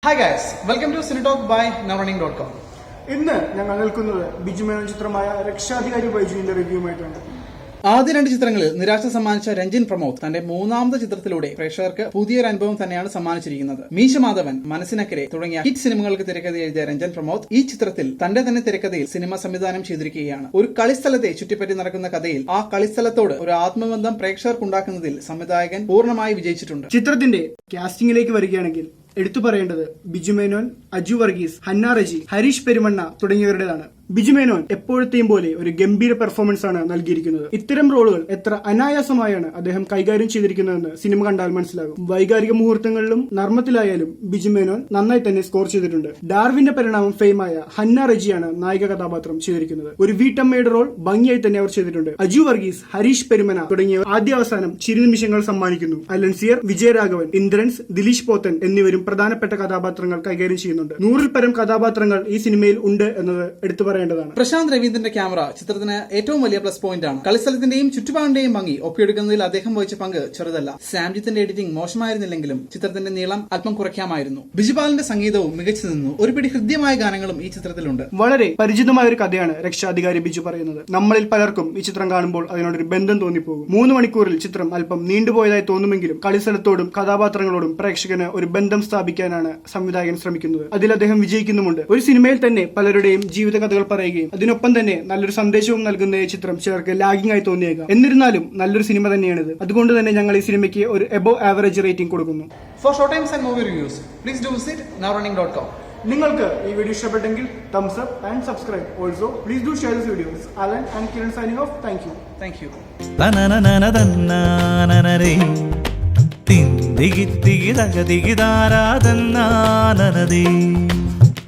Hi guys, welcome to cinetalk by നവറണ്ണിംഗ്.com. ഇന്ന് ഞങ്ങൾ നിൽക്കുന്നത് ബിജു മേനോൻ ചിത്രമായ രക്ഷാധികാരി ബൈജുവിന്റെ റിവ്യൂമായിട്ടാണ്. ആദ്യ രണ്ട് ചിത്രങ്ങളിൽ നിരാശ സമ്മാനിച്ച രഞ്ജിൻ പ്രമോദ് തന്റെ മൂന്നാമത്തെ ചിത്രത്തിലൂടെ പ്രേക്ഷകർക്ക് പുതിയൊരു അനുഭവം തന്നെയാണ് സമ്മാനിച്ചിരിക്കുന്നത്. മീശ മാധവൻ, മനസ്സിനക്കരെ തുടങ്ങിയ ഹിറ്റ് സിനിമകൾക്ക് തിരക്കഥ എഴുതിയ രഞ്ജൻ പ്രമോദ് ഈ ചിത്രത്തിൽ തന്റെ തന്നെ തിരക്കഥയിൽ സിനിമ സംവിധാനം ചെയ്തിരിക്കുകയാണ്. ഒരു കളിസ്ഥലത്തെ ചുറ്റിപ്പറ്റി നടക്കുന്ന കഥയിൽ ആ കളിസ്ഥലത്തോട് ഒരു ആത്മബന്ധം പ്രേക്ഷകർക്കുണ്ടാക്കുന്നതിൽ സംവിധായകൻ പൂർണ്ണമായി വിജയിച്ചിട്ടുണ്ട്. ചിത്രത്തിന്റെ കാസ്റ്റിംഗിലേക്ക് വരികയാണെങ്കിൽ എടുത്തു പറയേണ്ടത് ബിജു മേനോൻ, അജു വർഗീസ്, ഹന്ന റജി, ഹരീഷ് പെരുമണ്ണ തുടങ്ങിയവരുടേതാണ്. ബിജു മേനോൻ എപ്പോഴത്തെയും പോലെ ഒരു ഗംഭീര പെർഫോമൻസ് ആണ് നൽകിയിരിക്കുന്നത്. ഇത്തരം റോളുകൾ എത്ര അനായാസമായാണ് അദ്ദേഹം കൈകാര്യം ചെയ്തിരിക്കുന്നതെന്ന് സിനിമ കണ്ടാൽ മനസ്സിലാകും. വൈകാരിക മുഹൂർത്തങ്ങളിലും നർമ്മത്തിലായാലും ബിജു മേനോൻ നന്നായി തന്നെ സ്കോർ ചെയ്തിട്ടുണ്ട്. ഡാർവിന്റെ പരിണാമം ഫെയിമായ ഹന്ന റജിയാണ് നായിക കഥാപാത്രം ചെയ്തിരിക്കുന്നത്. ഒരു വീട്ടമ്മയുടെ റോൾ ഭംഗിയായി തന്നെ അവർ ചെയ്തിട്ടുണ്ട്. അജു വർഗീസ്, ഹരീഷ് പെരുമന തുടങ്ങിയവർ ആദ്യാവസാനം ചിരിനിമിഷങ്ങൾ സമ്മാനിക്കുന്നു. അലൻസിയർ, വിജയരാഘവൻ, ഇന്ദ്രൻസ്, ദിലീഷ് പോത്തൻ എന്നിവരും പ്രധാനപ്പെട്ട കഥാപാത്രങ്ങൾ കൈകാര്യം ചെയ്യുന്നുണ്ട്. 100-ൽ പരം കഥാപാത്രങ്ങൾ ഈ സിനിമയിൽ ഉണ്ട് എന്നത് എടുത്തു പറയേണ്ടതാണ്. പ്രശാന്ത് രവീന്ദ്രന്റെ ക്യാമറ ചിത്രത്തിന് ഏറ്റവും വലിയ പ്ലസ് പോയിന്റ് ആണ്. കളിസ്ഥലത്തിന്റെയും ചുറ്റുപാടിന്റെയും ഭംഗി ഒപ്പിയെടുക്കുന്നതിൽ അദ്ദേഹം വഹിച്ച പങ്ക് ചെറുതല്ല. സാംജിത്തിന്റെ എഡിറ്റിംഗ് മോശമായിരുന്നില്ലെങ്കിലും ചിത്രത്തിന്റെ നീളം അല്പം കുറയ്ക്കാമായിരുന്നു. ബിജുപാലിന്റെ സംഗീതവും മികച്ചു നിന്നു. ഒരു പിടി ഹൃദ്യമായ ഗാനങ്ങളും ഈ ചിത്രത്തിലുണ്ട്. വളരെ പരിചിതമായ ഒരു കഥയാണ് രക്ഷാധികാരി ബിജു പറയുന്നത്. നമ്മളിൽ പലർക്കും ഈ ചിത്രം കാണുമ്പോൾ അതിനോടൊരു ബന്ധം തോന്നിപ്പോകും. 3 മണിക്കൂറിൽ ചിത്രം അല്പം നീണ്ടുപോയതായി തോന്നുമെങ്കിലും കളിസ്ഥലത്തോടും കഥാപാത്രങ്ങളോടും പ്രേക്ഷകന് ഒരു ബന്ധം സ്ഥാപിക്കാനാണ് സംവിധായകൻ ശ്രമിക്കുന്നത്. അതിൽ അദ്ദേഹം വിജയിക്കുന്നുമുണ്ട്. ഒരു സിനിമയിൽ തന്നെ പലരുടെയും ജീവിത കഥകൾ പറയുകയും അതിനൊപ്പം തന്നെ നല്ലൊരു സന്ദേശവും നൽകുന്ന ഈ ചിത്രം ചിലർക്ക് ലാഗിംഗ് ആയി തോന്നിയേക്കാം. എന്നിരുന്നാലും നല്ലൊരു സിനിമ തന്നെയാണിത്. അതുകൊണ്ട് തന്നെ ഞങ്ങൾ ഈ സിനിമയ്ക്ക് ഒരു എബോവ് ആവറേജ് റേറ്റിംഗ് കൊടുക്കുന്നു. For short times and movie reviews, please do visit nowrunning.com. നിങ്ങൾക്ക് ഈ വീഡിയോ ഇഷ്ടപ്പെട്ടെങ്കിൽ thumbs up and subscribe. Also, please do share this videos. Alan and Kiran signing off. Thank you. Thank you. തിന്തിഗി തിഗി തക തിഗി താരാ തന്നാനനദേ